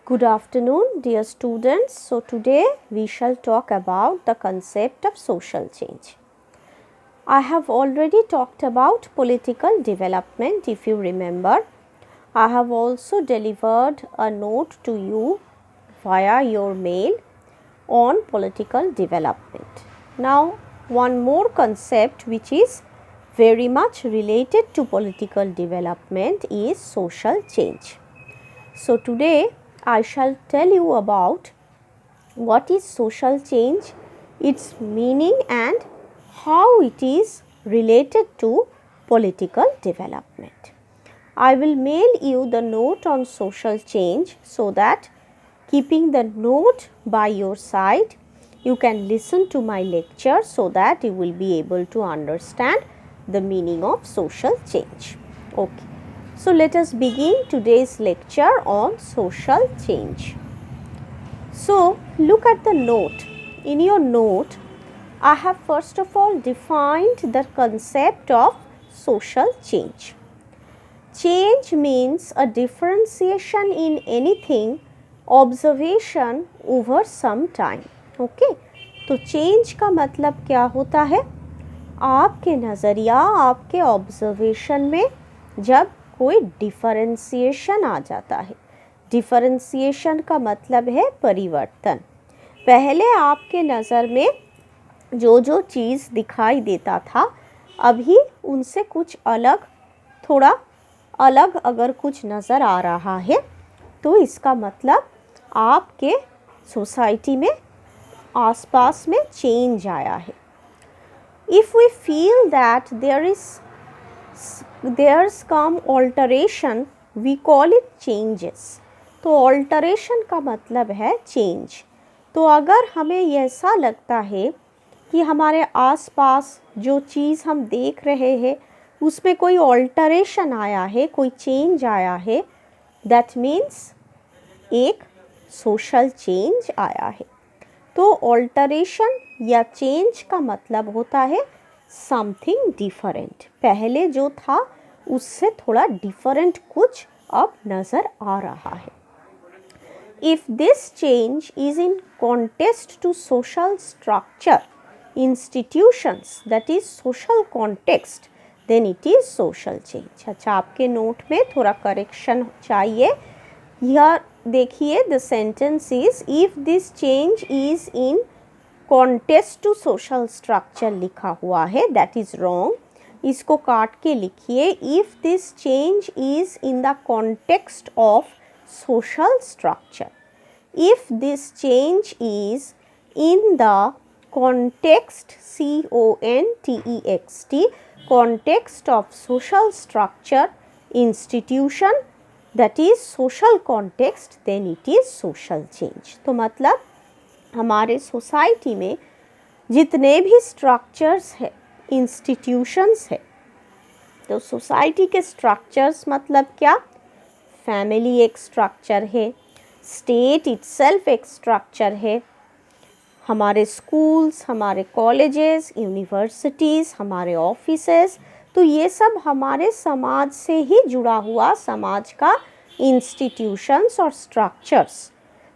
Good afternoon, dear students. So, today we shall talk about the concept of social change. I have already talked about political development, if you remember. I have also delivered a note to you via your mail on political development. Now, one more concept which is very much related to political development is social change. So, today I shall tell you about what is social change, its meaning and how it is related to political development. I will mail you the note on social change so that keeping the note by your side, you can listen to my lecture so that you will be able to understand the meaning of social change. Okay. So, let us begin today's lecture on social change. So, look at the note. In your note, I have first of all defined the concept of social change. Change means a differentiation in anything, observation over some time. Okay? तो change का मतलब क्या होता है? आपके नज़रिया, आपके observation में जब कोई डिफरेंशिएशन आ जाता है. डिफरेंशिएशन का मतलब है परिवर्तन. पहले आपके नज़र में जो जो चीज़ दिखाई देता था, अभी उनसे कुछ अलग, थोड़ा अलग अगर कुछ नज़र आ रहा है तो इसका मतलब आपके सोसाइटी में आसपास में चेंज आया है. If we feel that there's come alteration, we call it changes. तो alteration का मतलब है change. तो अगर हमें ऐसा लगता है कि हमारे आसपास जो चीज़ हम देख रहे हैं उसमें कोई alteration आया है, कोई change आया है, that means एक social change आया है. तो ऑल्टरेशन या चेंज का मतलब होता है समथिंग डिफरेंट. पहले जो था उससे थोड़ा डिफरेंट कुछ अब नज़र आ रहा है. If this change is in contest to social structure, institutions, that is social context, then it is social change. अच्छा, आपके नोट में थोड़ा करेक्शन चाहिए. यह देखिए, the sentence is if this change is in contest to social structure लिखा हुआ है, दैट इज रॉन्ग. इसको काट के लिखिए if this change is in the context of social structure. If this change is in the context, CONTEXT, context of social structure, institution, that is social context, then it is social change. तो मतलब हमारे society में जितने भी structures है, institutions है, तो society के स्ट्रक्चर्स मतलब क्या? फैमिली एक स्ट्रक्चर है, स्टेट इटसेल्फ एक स्ट्रक्चर है, हमारे स्कूल्स, हमारे कॉलेजेस, यूनिवर्सिटीज़, हमारे ऑफिसेस, तो ये सब हमारे समाज से ही जुड़ा हुआ समाज का इंस्टीट्यूशंस और स्ट्रक्चर्स.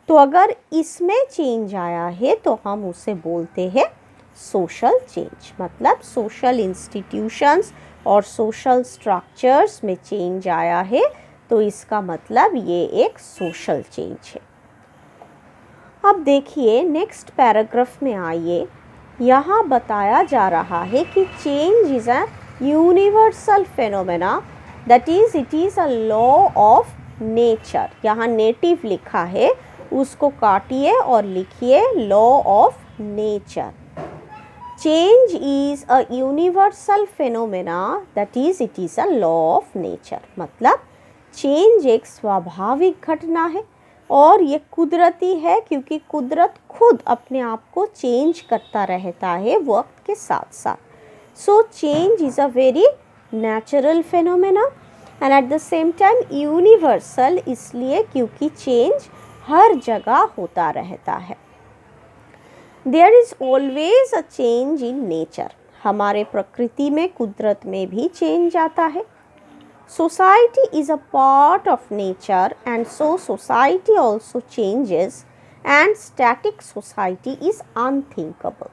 तो अगर इसमें चेंज आया है तो हम उसे बोलते हैं सोशल चेंज. मतलब सोशल इंस्टीट्यूशंस और सोशल स्ट्रक्चर्स में चेंज आया है तो इसका मतलब ये एक सोशल चेंज है. अब देखिए नेक्स्ट पैराग्राफ में आइए. यहाँ बताया जा रहा है कि change is a universal phenomena, that is it is a law of nature. यहाँ नेटिव लिखा है, उसको काटिए और लिखिए law of nature. Change is a universal phenomena, that is it is a law of nature. मतलब चेंज एक स्वाभाविक घटना है और ये कुदरती है, क्योंकि कुदरत खुद अपने आप को चेंज करता रहता है वक्त के साथ साथ. So change is a very natural phenomena and at the same time universal, इसलिए क्योंकि चेंज हर जगह होता रहता है. There is always a change in nature. हमारे प्रकृति में, कुदरत में भी चेंज आता है. Society is a part of nature and so society also changes and static society is unthinkable.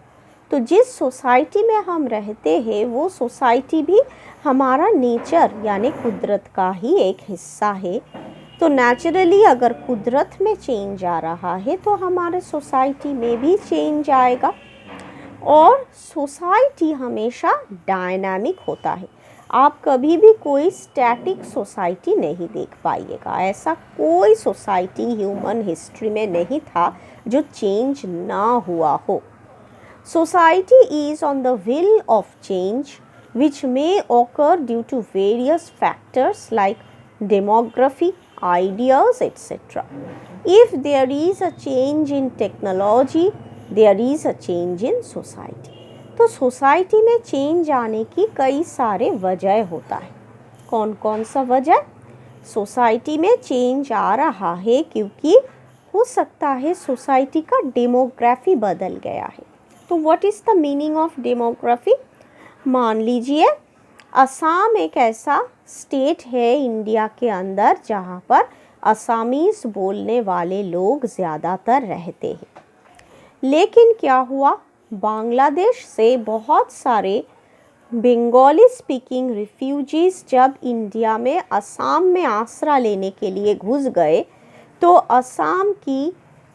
तो जिस सोसाइटी में हम रहते हैं वो सोसाइटी भी हमारा नेचर यानी कुदरत का ही एक हिस्सा है। तो नेचुरली अगर कुदरत में चेंज आ रहा है तो हमारे सोसाइटी में भी चेंज आएगा। और सोसाइटी हमेशा डायनामिक होता है। आप कभी भी कोई स्टैटिक सोसाइटी नहीं देख पाइएगा। ऐसा कोई सोसाइटी ह्यूमन हिस्ट्री में नहीं था जो चेंज ना हुआ हो। Society is on the wheel of change which may occur due to various factors like demography, ideas, etc. If there is a change in technology, there is a change in society. तो society में change आने की कई सारे वजह होता है। कौन कौन सा वजह? सोसाइटी में चेंज आ रहा है क्योंकि हो सकता है सोसाइटी का डेमोग्राफी बदल गया है। तो what is the meaning of demography? मान लीजिए असम एक ऐसा स्टेट है इंडिया के अंदर जहाँ पर असमीज़ बोलने वाले लोग ज़्यादातर रहते हैं। लेकिन क्या हुआ, बांग्लादेश से बहुत सारे बंगाली स्पीकिंग रिफ्यूजीज़ जब इंडिया में असम में आसरा लेने के लिए घुस गए तो असम की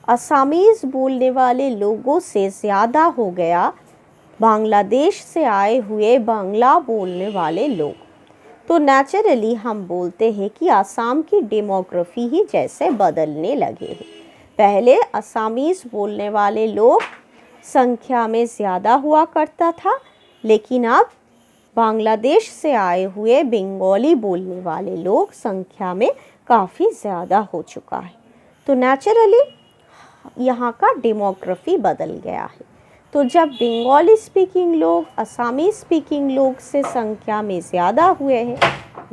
असमीज़ बोलने वाले लोगों से ज़्यादा हो गया बांग्लादेश से आए हुए बांग्ला बोलने वाले लोग। तो नेचुरली हम बोलते हैं कि असम की डेमोग्राफी ही जैसे बदलने लगे हैं। पहले असमीज़ बोलने वाले लोग संख्या में ज़्यादा हुआ करता था, लेकिन अब बांग्लादेश से आए हुए बंगाली बोलने वाले लोग संख्या में काफ़ी ज़्यादा हो चुका है। तो नेचुरली यहाँ का डेमोग्राफी बदल गया है। तो जब बंगाली स्पीकिंग लोग असमी स्पीकिंग लोग से संख्या में ज़्यादा हुए हैं,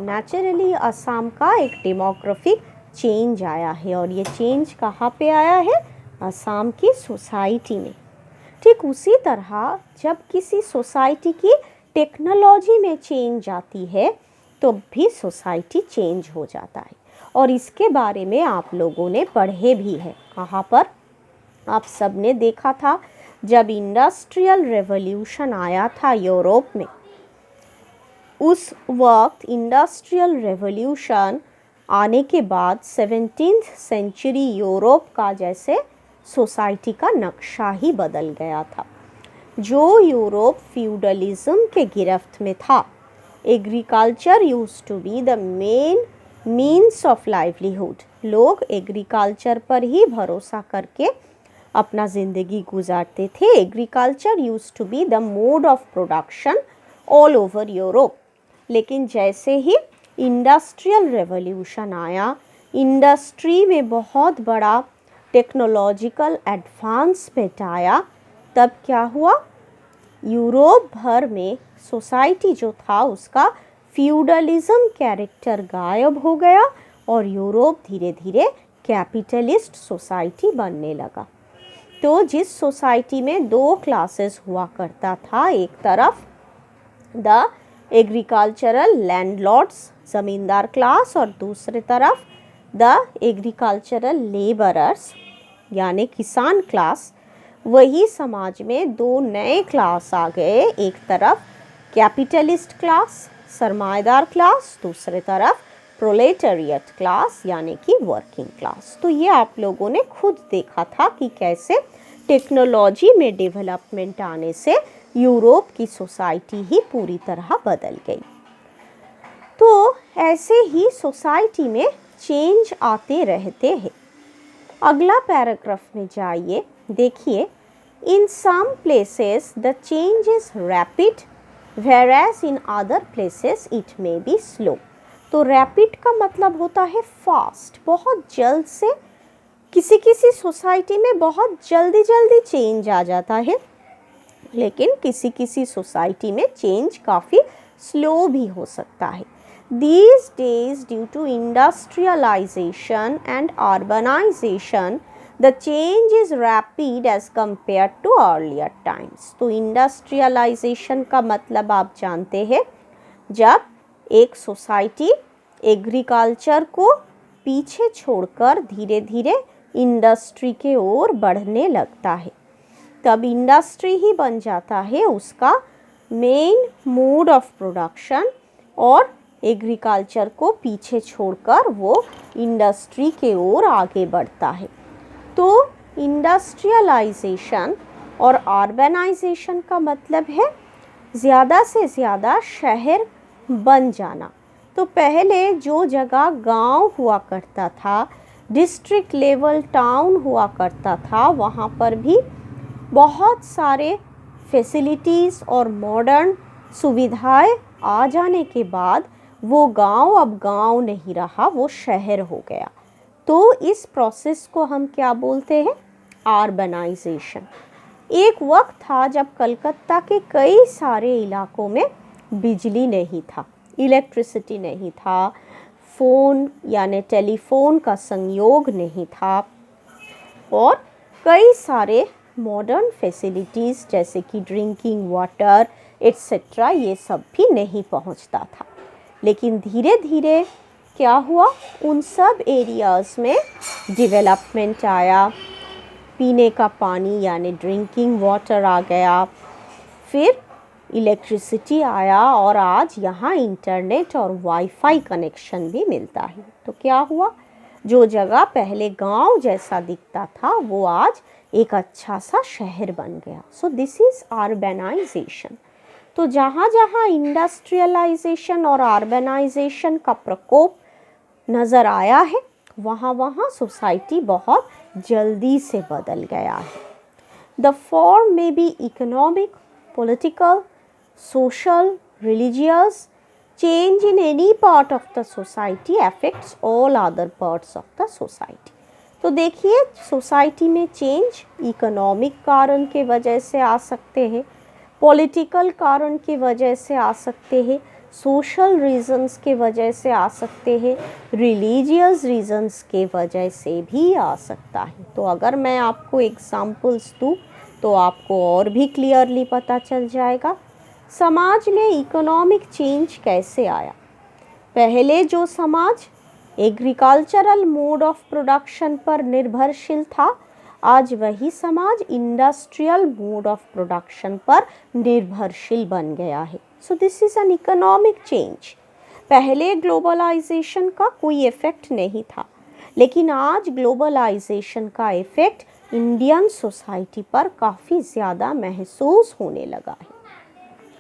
नेचुरली असम का एक डेमोग्राफिक चेंज आया है। और ये चेंज कहाँ पे आया है? असम की सोसाइटी में। ठीक उसी तरह जब किसी सोसाइटी की टेक्नोलॉजी में चेंज आती है तो भी सोसाइटी चेंज हो जाता है। और इसके बारे में आप लोगों ने पढ़े भी है। कहाँ पर? आप सब ने देखा था जब इंडस्ट्रियल रेवोल्यूशन आया था यूरोप में। उस वक्त इंडस्ट्रियल रेवोल्यूशन आने के बाद 17th सेंचुरी यूरोप का जैसे सोसाइटी का नक्शा ही बदल गया था। जो यूरोप फ्यूडलिज्म के गिरफ्त में था, agriculture used to be the main means of livelihood. लोग एग्रीकल्चर पर ही भरोसा करके अपना ज़िंदगी गुजारते थे। Agriculture used to be the mode of production all over Europe. लेकिन जैसे ही इंडस्ट्रियल रेवोल्यूशन आया, इंडस्ट्री में बहुत बड़ा टेक्नोलॉजिकल एडवांसमेंट आया, तब क्या हुआ? यूरोप भर में सोसाइटी जो था उसका फ्यूडलिज्म कैरेक्टर गायब हो गया और यूरोप धीरे धीरे कैपिटलिस्ट सोसाइटी बनने लगा। तो जिस सोसाइटी में दो क्लासेस हुआ करता था, एक तरफ द एग्रीकल्चरल लैंडलॉर्ड्स ज़मींदार क्लास और दूसरी तरफ द एग्रीकल्चरल लेबरर्स यानी किसान क्लास, वही समाज में दो नए क्लास आ गए। एक तरफ कैपिटलिस्ट क्लास सरमाएदार क्लास, दूसरी तरफ प्रोलेटेरिएट क्लास यानी कि वर्किंग क्लास। तो ये आप लोगों ने खुद देखा था कि कैसे टेक्नोलॉजी में डेवलपमेंट आने से यूरोप की सोसाइटी ही पूरी तरह बदल गई। तो ऐसे ही सोसाइटी में चेंज आते रहते हैं। अगला पैराग्राफ में जाइए, देखिए, in some places the change is rapid whereas in other places it may be slow। तो रैपिड का मतलब होता है फास्ट, बहुत जल्द से। किसी किसी सोसाइटी में बहुत जल्दी जल्दी चेंज आ जाता है, लेकिन किसी किसी सोसाइटी में चेंज काफ़ी स्लो भी हो सकता है। These days due to industrialization and urbanization the change is rapid as compared to earlier times। तो इंडस्ट्रियलाइजेशन का मतलब आप जानते हैं, जब एक सोसाइटी एग्रीकल्चर को पीछे छोड़कर धीरे धीरे इंडस्ट्री के ओर बढ़ने लगता है। तब इंडस्ट्री ही बन जाता है उसका मेन मोड ऑफ प्रोडक्शन और एग्रीकल्चर को पीछे छोड़कर वो इंडस्ट्री के ओर आगे बढ़ता है। तो इंडस्ट्रियलाइजेशन और अर्बनाइजेशन का मतलब है ज़्यादा से ज़्यादा शहर बन जाना। तो पहले जो जगह गांव हुआ करता था, डिस्ट्रिक्ट लेवल टाउन हुआ करता था, वहाँ पर भी बहुत सारे फैसिलिटीज़ और मॉडर्न सुविधाएं आ जाने के बाद वो गांव अब गांव नहीं रहा, वो शहर हो गया। तो इस प्रोसेस को हम क्या बोलते हैं? अर्बनाइजेशन। एक वक्त था जब कलकत्ता के कई सारे इलाकों में बिजली नहीं था, इलेक्ट्रिसिटी नहीं था, फ़ोन यानी टेलीफोन का संयोग नहीं था और कई सारे मॉडर्न फैसिलिटीज़ जैसे कि ड्रिंकिंग वाटर एट्सेट्रा ये सब भी नहीं पहुंचता था। लेकिन धीरे धीरे क्या हुआ, उन सब एरियाज़ में डेवलपमेंट आया, पीने का पानी यानी ड्रिंकिंग वाटर आ गया, फिर इलेक्ट्रिसिटी आया और आज यहाँ इंटरनेट और वाईफाई कनेक्शन भी मिलता है। तो क्या हुआ, जो जगह पहले गांव जैसा दिखता था वो आज एक अच्छा सा शहर बन गया। So this is urbanization. तो जहाँ जहाँ इंडस्ट्रियलाइजेशन और अर्बनाइजेशन का प्रकोप नज़र आया है, वहाँ वहाँ सोसाइटी बहुत जल्दी से बदल गया है। द फॉर्म में be economic, political, social, religious, change in any part of the society affects all other parts of the society. तो देखिए, सोसाइटी में चेंज इकोनॉमिक कारण के वजह से आ सकते हैं, पॉलिटिकल कारण की वजह से आ सकते हैं, सोशल रीजंस के वजह से आ सकते हैं, रिलीजियस रीजंस के वजह से भी आ सकता है। तो अगर मैं आपको एग्जांपल्स दूँ तो आपको और भी क्लियरली पता चल जाएगा। समाज में इकोनॉमिक चेंज कैसे आया? पहले जो समाज एग्रीकल्चरल मोड ऑफ प्रोडक्शन पर निर्भरशील था, आज वही समाज इंडस्ट्रियल मोड ऑफ प्रोडक्शन पर निर्भरशील बन गया है। So this is an economic change. पहले ग्लोबलाइजेशन का कोई इफ़ेक्ट नहीं था, लेकिन आज ग्लोबलाइजेशन का इफ़ेक्ट इंडियन सोसाइटी पर काफ़ी ज़्यादा महसूस होने लगा है।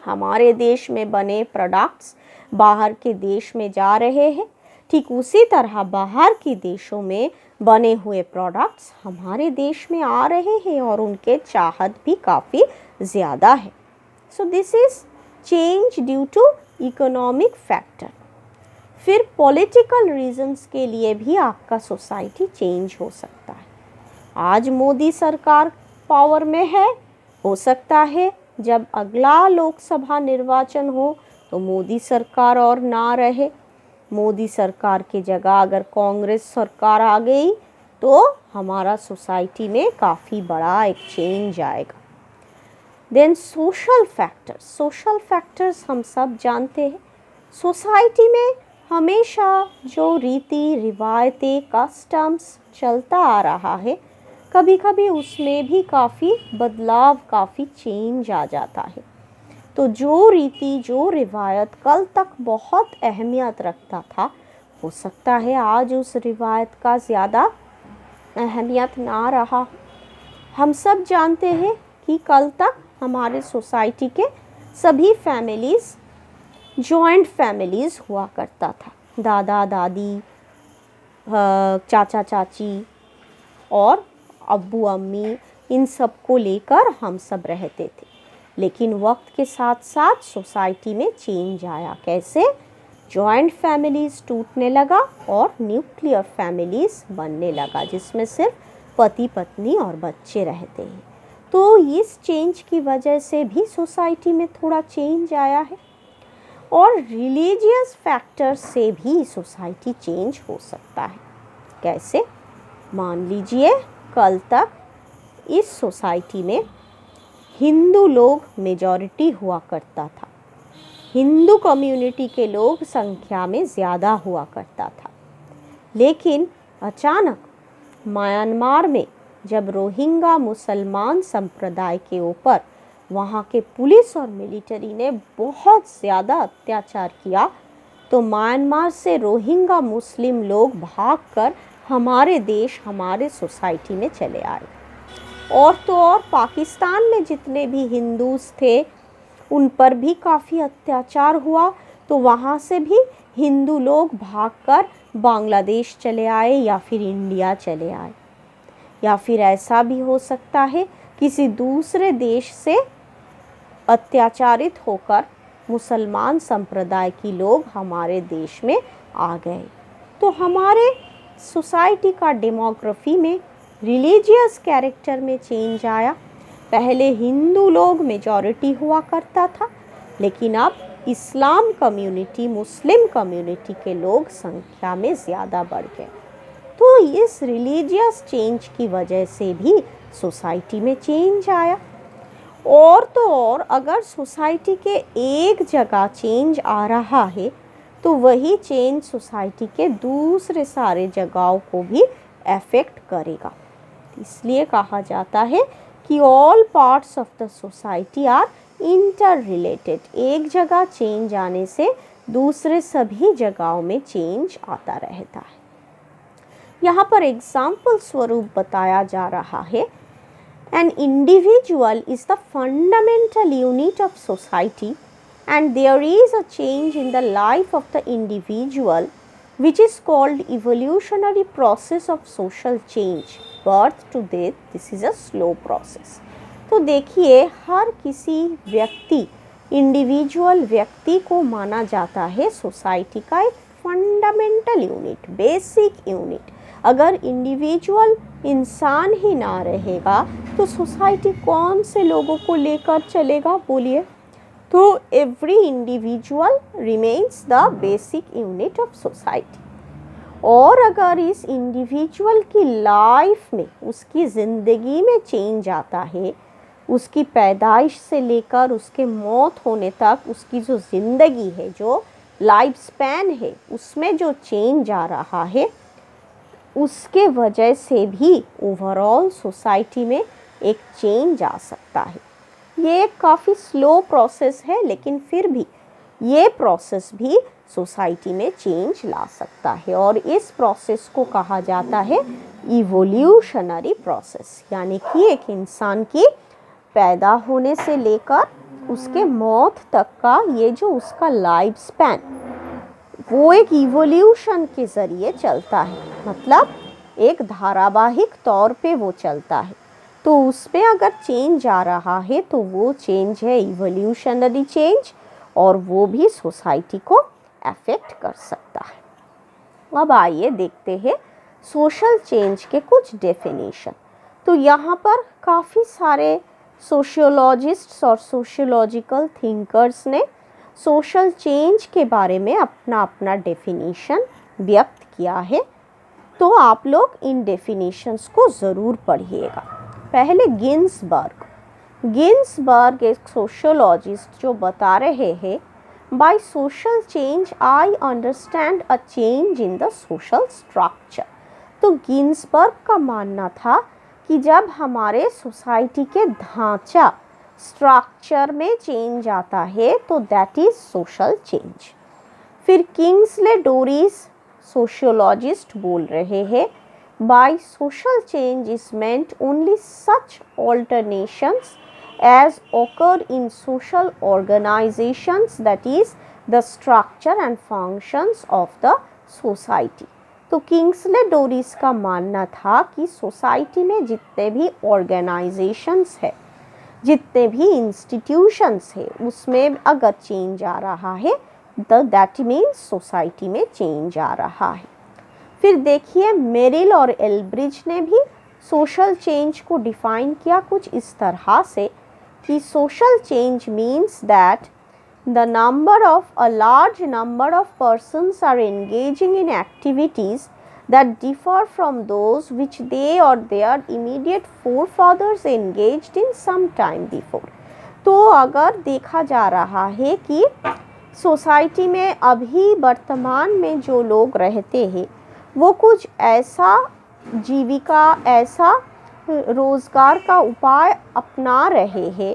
हमारे देश में बने प्रोडक्ट्स बाहर के देश में जा रहे हैं, ठीक उसी तरह बाहर के देशों में बने हुए प्रोडक्ट्स हमारे देश में आ रहे हैं और उनके चाहत भी काफ़ी ज़्यादा है। So this is change due to economic factor. फिर पॉलिटिकल रीजंस के लिए भी आपका सोसाइटी चेंज हो सकता है। आज मोदी सरकार पावर में है, हो सकता है जब अगला लोकसभा निर्वाचन हो तो मोदी सरकार और ना रहे, मोदी सरकार की जगह अगर कांग्रेस सरकार आ गई तो हमारा सोसाइटी में काफ़ी बड़ा एक चेंज आएगा। देन सोशल फैक्टर्स हम सब जानते हैं। सोसाइटी में हमेशा जो रीति रिवायतें कस्टम्स चलता आ रहा है, कभी कभी उसमें भी काफ़ी बदलाव, काफ़ी चेंज आ जाता है। तो जो रीति जो रिवायत कल तक बहुत अहमियत रखता था, हो सकता है आज उस रिवायत का ज़्यादा अहमियत ना रहा। हम सब जानते हैं कि कल तक हमारे सोसाइटी के सभी फैमिलीज़ जॉइंट फैमिलीज़ हुआ करता था। दादा दादी, चाचा चाची और अब्बू अम्मी, इन सब को लेकर हम सब रहते थे। लेकिन वक्त के साथ साथ सोसाइटी में चेंज आया। कैसे? जॉइंट फैमिलीज़ टूटने लगा और न्यूक्लियर फैमिलीज़ बनने लगा, जिसमें सिर्फ पति पत्नी और बच्चे रहते हैं। तो इस चेंज की वजह से भी सोसाइटी में थोड़ा चेंज आया है। और रिलीजियस फैक्टर से भी सोसाइटी चेंज हो सकता है। कैसे? मान लीजिए कल तक इस सोसाइटी में हिंदू लोग मेजॉरिटी हुआ करता था, हिंदू कम्युनिटी के लोग संख्या में ज़्यादा हुआ करता था। लेकिन अचानक म्यांमार में जब रोहिंग्या मुसलमान संप्रदाय के ऊपर वहाँ के पुलिस और मिलिट्री ने बहुत ज़्यादा अत्याचार किया, तो म्यांमार से रोहिंग्या मुस्लिम लोग भागकर हमारे देश, हमारे सोसाइटी में चले आए। और तो और पाकिस्तान में जितने भी हिंदूस थे उन पर भी काफ़ी अत्याचार हुआ, तो वहाँ से भी हिंदू लोग भागकर बांग्लादेश चले आए या फिर इंडिया चले आए। या फिर ऐसा भी हो सकता है किसी दूसरे देश से अत्याचारित होकर मुसलमान संप्रदाय की लोग हमारे देश में आ गए। तो हमारे सोसाइटी का डेमोग्राफी में रिलीजियस कैरेक्टर में चेंज आया। पहले हिंदू लोग मेजॉरिटी हुआ करता था, लेकिन अब इस्लाम कम्युनिटी, मुस्लिम कम्युनिटी के लोग संख्या में ज़्यादा बढ़ गए। तो इस रिलीजियस चेंज की वजह से भी सोसाइटी में चेंज आया। और तो और अगर सोसाइटी के एक जगह चेंज आ रहा है तो वही चेंज सोसाइटी के दूसरे सारे जगहों को भी अफेक्ट करेगा। इसलिए कहा जाता है कि all parts of the society are interrelated. एक जगह चेंज आने से दूसरे सभी जगहों में चेंज आता रहता है। यहाँ पर एग्जाम्पल स्वरूप बताया जा रहा है, an individual is the fundamental unit of society and there is a change in the life of the individual which is called evolutionary process of social change. Birth to death, this is a slow process. तो देखिए, हर किसी व्यक्ति, individual व्यक्ति को माना जाता है society का एक फंडामेंटल यूनिट, बेसिक यूनिट। अगर इंडिविजुअल इंसान ही ना रहेगा तो सोसाइटी कौन से लोगों को लेकर चलेगा, बोलिए। तो every individual remains the basic unit of society. और अगर इस इंडिविजुअल की लाइफ में, उसकी ज़िंदगी में चेंज आता है, उसकी पैदाइश से लेकर उसके मौत होने तक उसकी जो ज़िंदगी है, जो लाइफ स्पैन है, उसमें जो चेंज आ रहा है, उसके वजह से भी ओवरऑल सोसाइटी में एक चेंज आ सकता है। ये एक काफ़ी स्लो प्रोसेस है, लेकिन फिर भी ये प्रोसेस भी सोसाइटी में चेंज ला सकता है। और इस प्रोसेस को कहा जाता है इवोल्यूशनरी प्रोसेस, यानी कि एक इंसान की पैदा होने से लेकर उसके मौत तक का ये जो उसका लाइफ स्पैन, वो एक इवोल्यूशन के ज़रिए चलता है। मतलब एक धारावाहिक तौर पे वो चलता है। तो उसमें अगर चेंज आ रहा है तो वो चेंज है इवोल्यूशनरी चेंज, और वो भी सोसाइटी को अफेक्ट कर सकता है। अब आइए देखते हैं सोशल चेंज के कुछ डेफिनेशन। तो यहाँ पर काफ़ी सारे सोशियोलॉजिस्ट्स और सोशियोलॉजिकल थिंकर्स ने सोशल चेंज के बारे में अपना अपना डेफिनेशन व्यक्त किया है। तो आप लोग इन डेफिनेशंस को ज़रूर पढ़िएगा। पहले गिन्सबर्ग एक सोशियोलॉजिस्ट जो बता रहे हैं, by social change I understand a change in the social structure. तो गिन्सबर्ग का मानना था कि जब हमारे सोसाइटी के ढांचा, स्ट्रक्चर में चेंज आता है तो दैट इज सोशल चेंज। फिर किंग्सले डोरिस सोशियोलॉजिस्ट बोल रहे हैं, by social change is meant only such alternations as occur in social organizations, that is the structure and functions of the society। तो Kingsley Doris का मानना था कि society में जितने भी ऑर्गेनाइजेशंस है, जितने भी इंस्टीट्यूशंस है, उसमें अगर चेंज आ रहा है तो दैट मीन्स सोसाइटी में चेंज आ रहा है। फिर देखिए, मेरिल और एल्ब्रिज ने भी सोशल चेंज को डिफाइन किया कुछ इस तरह से कि social change means that the a large number of persons are engaging in activities that differ from those which they or their immediate forefathers engaged in some time before। तो अगर देखा जा रहा है कि सोसाइटी में अभी वर्तमान में जो लोग रहते हैं वो कुछ ऐसा जीविका, ऐसा रोज़गार का उपाय अपना रहे हैं,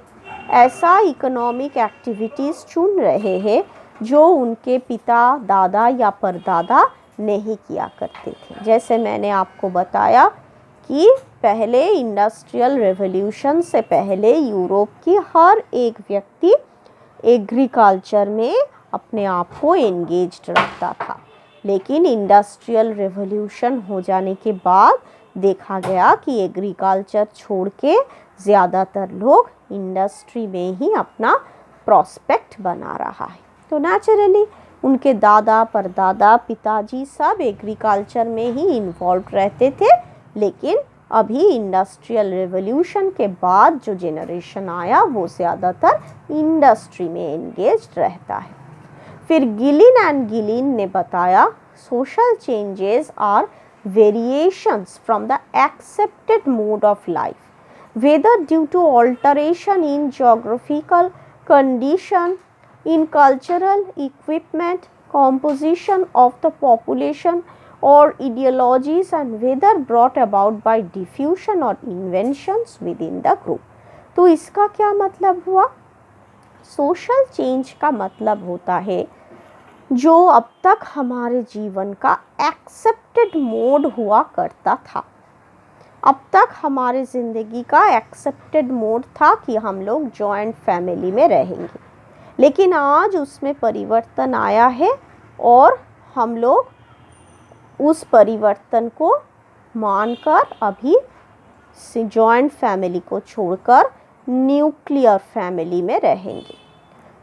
ऐसा इकोनॉमिक एक्टिविटीज़ चुन रहे हैं जो उनके पिता, दादा या परदादा नहीं किया करते थे। जैसे मैंने आपको बताया कि पहले इंडस्ट्रियल रेवोल्यूशन से पहले यूरोप की हर एक व्यक्ति एग्रीकल्चर में अपने आप को एंगेज्ड रखता था, लेकिन इंडस्ट्रियल रेवोल्यूशन हो जाने के बाद देखा गया कि एग्रीकल्चर छोड़ के ज़्यादातर लोग इंडस्ट्री में ही अपना प्रॉस्पेक्ट बना रहा है। तो नेचुरली उनके दादा, परदादा, पिताजी सब एग्रीकल्चर में ही इन्वॉल्व रहते थे, लेकिन अभी इंडस्ट्रियल रेवोल्यूशन के बाद जो जेनरेशन आया वो ज़्यादातर इंडस्ट्री में एंगेज्ड रहता है। फिर गिलिन एंड गिलिन ने बताया social changes are variations from the accepted mode of life, whether due to alteration in geographical condition, in cultural equipment, composition of the population or ideologies, and whether brought about by diffusion or inventions within the group. तो इसका क्या मतलब हुआ? Social change का मतलब होता है जो अब तक हमारे जीवन का एक्सेप्टेड मोड हुआ करता था। अब तक हमारे ज़िंदगी का एक्सेप्टेड मोड था कि हम लोग जॉइंट फैमिली में रहेंगे, लेकिन आज उसमें परिवर्तन आया है और हम लोग उस परिवर्तन को मानकर अभी जॉइंट फैमिली को छोड़कर न्यूक्लियर फैमिली में रहेंगे।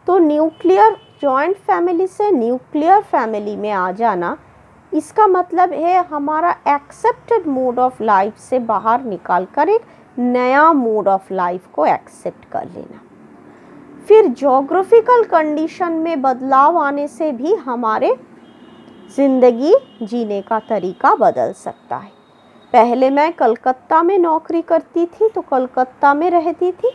तो न्यूक्लियर जॉइंट फैमिली से न्यूक्लियर फैमिली में आ जाना, इसका मतलब है हमारा एक्सेप्टेड मोड ऑफ लाइफ से बाहर निकाल कर एक नया मोड ऑफ लाइफ को एक्सेप्ट कर लेना। फिर जोग्राफिकल कंडीशन में बदलाव आने से भी हमारे ज़िंदगी जीने का तरीका बदल सकता है। पहले मैं कलकत्ता में नौकरी करती थी तो कलकत्ता में रहती थी,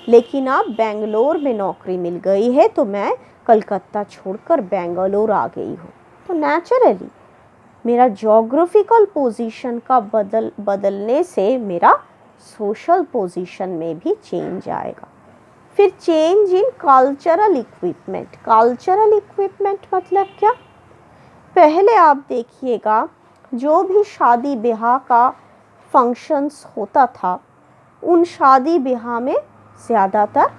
लेकिन अब बेंगलोर में नौकरी मिल गई है तो मैं कलकत्ता छोड़कर बेंगलोर आ गई हूँ। तो नेचुरली मेरा जोग्राफिकल पोजीशन का बदलने से मेरा सोशल पोजीशन में भी चेंज आएगा। फिर change in cultural equipment. Cultural equipment मतलब क्या? पहले आप देखिएगा जो भी शादी ब्याह का फंक्शंस होता था, उन शादी ब्याह में ज़्यादातर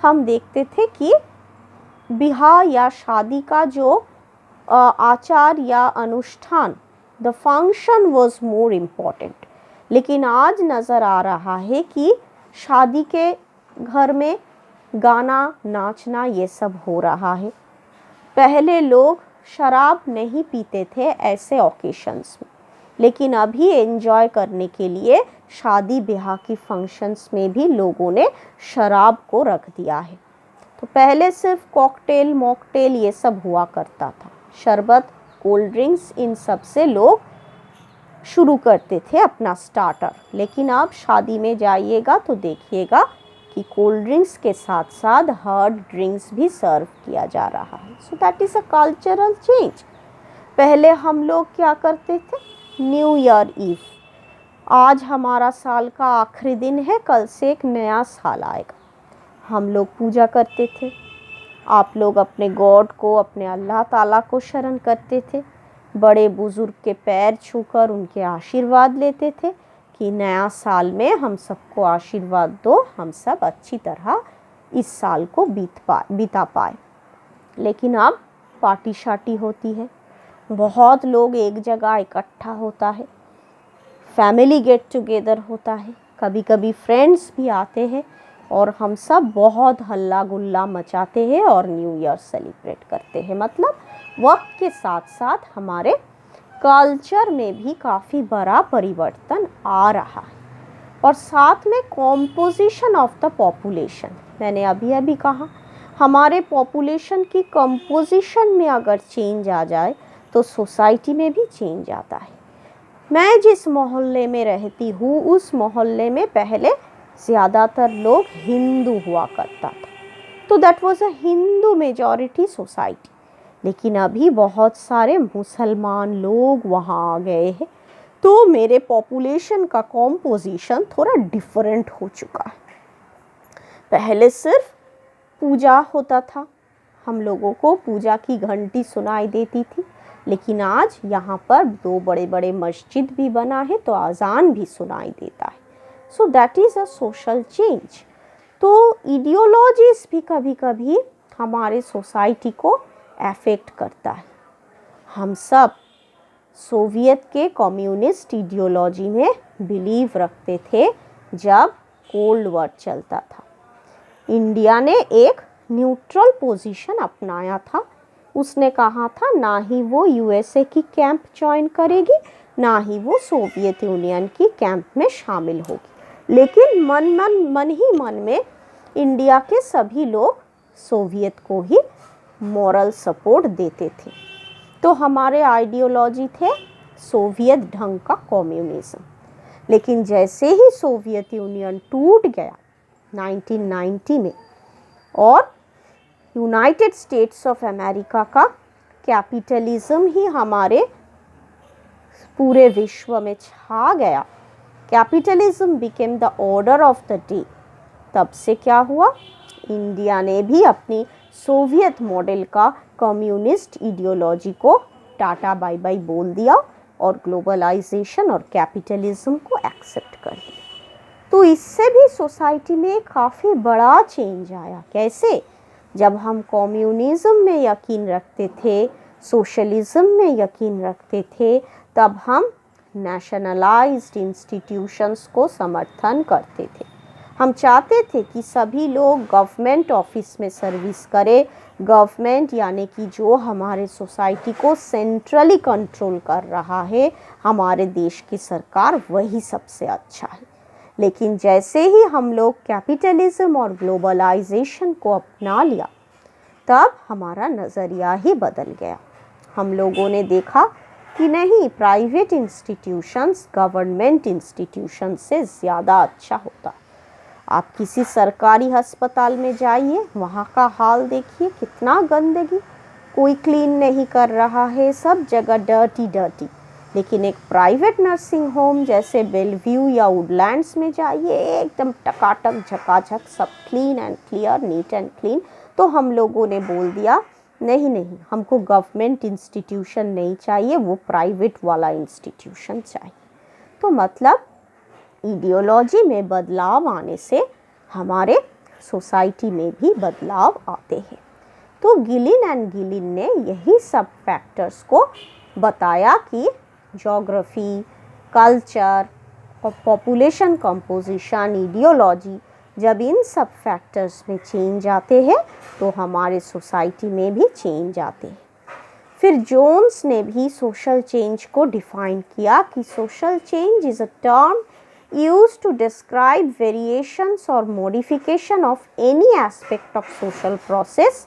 हम देखते थे कि ब्याह या शादी का जो आचार या अनुष्ठान, the function was more important. लेकिन आज नज़र आ रहा है कि शादी के घर में गाना, नाचना ये सब हो रहा है। पहले लोग शराब नहीं पीते थे ऐसे ओकेशंस में, लेकिन अभी एंजॉय करने के लिए शादी ब्याह की फंक्शंस में भी लोगों ने शराब को रख दिया है। तो पहले सिर्फ कॉकटेल, मॉकटेल ये सब हुआ करता था, शरबत, कोल्ड ड्रिंक्स, इन सब से लोग शुरू करते थे अपना स्टार्टर। लेकिन अब शादी में जाइएगा तो देखिएगा कि कोल्ड ड्रिंक्स के साथ साथ हार्ड ड्रिंक्स भी सर्व किया जा रहा है। So that is a cultural change. पहले हम लोग क्या करते थे? न्यू ईयर ईव, आज हमारा साल का आखिरी दिन है, कल से एक नया साल आएगा, हम लोग पूजा करते थे। आप लोग अपने गॉड को, अपने अल्लाह ताला को शरण करते थे, बड़े बुज़ुर्ग के पैर छूकर उनके आशीर्वाद लेते थे कि नया साल में हम सबको आशीर्वाद दो, हम सब अच्छी तरह इस साल को बिता पाए। लेकिन अब पार्टी शार्टी होती है, बहुत लोग एक जगह इकट्ठा होता है, फैमिली गेट टुगेदर होता है, कभी कभी फ्रेंड्स भी आते हैं और हम सब बहुत हल्ला गुल्ला मचाते हैं और न्यू ईयर सेलिब्रेट करते हैं। मतलब वक्त के साथ साथ हमारे कल्चर में भी काफ़ी बड़ा परिवर्तन आ रहा है। और साथ में कॉम्पोजिशन ऑफ द पॉपुलेशन, मैंने अभी कहा हमारे पॉपुलेशन की कंपोजिशन में अगर चेंज आ जाए तो सोसाइटी में भी चेंज आता है। मैं जिस मोहल्ले में रहती हूँ उस मोहल्ले में पहले ज़्यादातर लोग हिंदू हुआ करता था, तो that was a Hindu majority society. लेकिन अभी बहुत सारे मुसलमान लोग वहाँ आ गए हैं, तो मेरे पॉपुलेशन का कॉम्पोजिशन थोड़ा डिफरेंट हो चुका है। पहले सिर्फ पूजा होता था, हम लोगों को पूजा की घंटी सुनाई देती थी, लेकिन आज यहाँ पर 2 बड़े बड़े मस्जिद भी बना है तो अजान भी सुनाई देता है। So that is a social change. तो इडियोलॉजीज भी कभी कभी हमारे सोसाइटी को अफेक्ट करता है। हम सब सोवियत के कम्युनिस्ट इडियोलॉजी में बिलीव रखते थे जब कोल्ड वॉर चलता था। इंडिया ने एक न्यूट्रल पोजीशन अपनाया था। उसने कहा था ना ही वो यूएसए की कैंप ज्वाइन करेगी, ना ही वो सोवियत यूनियन की कैंप में शामिल होगी। लेकिन मन ही मन में इंडिया के सभी लोग सोवियत को ही मॉरल सपोर्ट देते थे। तो हमारे आइडियोलॉजी थे सोवियत ढंग का कम्युनिज्म। लेकिन जैसे ही सोवियत यूनियन टूट गया 1990 में और यूनाइटेड स्टेट्स ऑफ अमेरिका का कैपिटलिज्म ही हमारे पूरे विश्व में छा गया, capitalism became the order of the day, तब से क्या हुआ, इंडिया ने भी अपनी सोवियत मॉडल का कम्युनिस्ट इडियोलॉजी को टाटा बाय बाय बोल दिया और ग्लोबलाइजेशन और कैपिटलिज्म को एक्सेप्ट कर दिया। तो इससे भी सोसाइटी में काफ़ी बड़ा चेंज आया। कैसे? जब हम कम्युनिज्म में यकीन रखते थे, सोशलिज्म में यकीन रखते थे, तब हम नेशनलाइज्ड इंस्टीट्यूशंस को समर्थन करते थे। हम चाहते थे कि सभी लोग गवर्नमेंट ऑफिस में सर्विस करें। गवर्नमेंट यानी कि जो हमारे सोसाइटी को सेंट्रली कंट्रोल कर रहा है, हमारे देश की सरकार, वही सबसे अच्छा है। लेकिन जैसे ही हम लोग कैपिटलिज्म और ग्लोबलाइजेशन को अपना लिया, तब हमारा नज़रिया ही बदल गया। हम लोगों ने देखा कि नहीं, प्राइवेट इंस्टीट्यूशंस गवर्नमेंट इंस्टीट्यूशन से ज़्यादा अच्छा होता। आप किसी सरकारी अस्पताल में जाइए, वहाँ का हाल देखिए, कितना गंदगी, कोई क्लीन नहीं कर रहा है, सब जगह डर्टी। लेकिन एक प्राइवेट नर्सिंग होम जैसे बेलव्यू या वुडलैंड्स में जाइए, एकदम टकाटक झकाझक, सब clean and clear, neat and clean. तो हम लोगों ने बोल दिया नहीं, हमको गवर्नमेंट इंस्टीट्यूशन नहीं चाहिए, वो प्राइवेट वाला इंस्टीट्यूशन चाहिए। तो मतलब आइडियोलॉजी में बदलाव आने से हमारे सोसाइटी में भी बदलाव आते हैं। तो गिलिन एंड गिलिन ने यही सब फैक्टर्स को बताया कि geography, culture, population composition, ideology, जब इन सब फैक्टर्स में चेंज आते हैं तो हमारे सोसाइटी में भी चेंज आते हैं। फिर जोन्स ने भी सोशल चेंज को डिफाइन किया कि social change is a term used to describe variations or modification of any aspect of social process,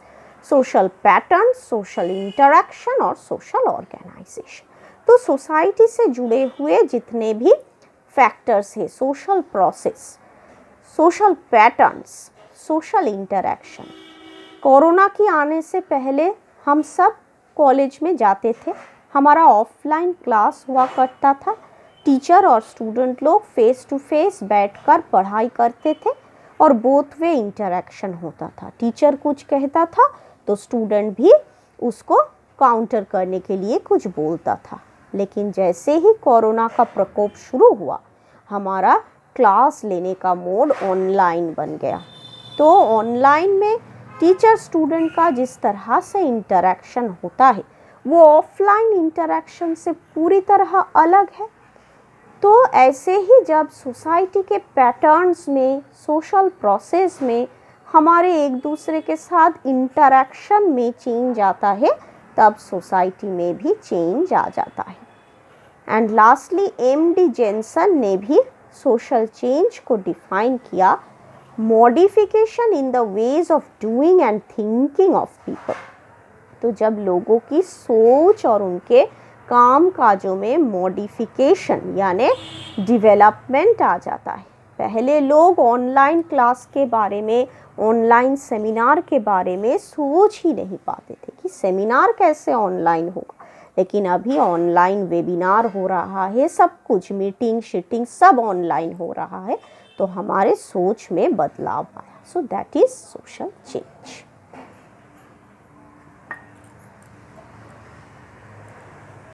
social patterns, social interaction और social organization। तो सोसाइटी से जुड़े हुए जितने भी फैक्टर्स हैं, social process, social patterns, social interaction. Corona के आने से पहले हम सब कॉलेज में जाते थे, हमारा ऑफलाइन क्लास हुआ करता था, टीचर और स्टूडेंट लोग फेस टू फेस बैठकर पढ़ाई करते थे और बोथ वे इंटरैक्शन होता था। टीचर कुछ कहता था तो स्टूडेंट भी उसको काउंटर करने के लिए कुछ बोलता था। लेकिन जैसे ही कोरोना का प्रकोप शुरू हुआ, हमारा क्लास लेने का मोड ऑनलाइन बन गया। तो ऑनलाइन में टीचर स्टूडेंट का जिस तरह से इंटरैक्शन होता है, वो ऑफलाइन इंटरैक्शन से पूरी तरह अलग है। तो ऐसे ही जब सोसाइटी के पैटर्न्स में, सोशल प्रोसेस में, हमारे एक दूसरे के साथ इंटरैक्शन में चेंज आता है, तब सोसाइटी में भी चेंज आ जाता है। एंड लास्टली एमडी जेनसन ने भी सोशल चेंज को डिफाइन किया, modification in the ways of doing and thinking of people. तो जब लोगों की सोच और उनके काम काजों में मॉडिफिकेशन यानी डेवलपमेंट आ जाता है, पहले लोग ऑनलाइन क्लास के बारे में, ऑनलाइन सेमिनार के बारे में सोच ही नहीं पाते थे कि सेमिनार कैसे ऑनलाइन होगा, लेकिन अभी ऑनलाइन वेबिनार हो रहा है, सब कुछ मीटिंग शीटिंग सब ऑनलाइन हो रहा है, तो हमारे सोच में बदलाव आया। So that is social change.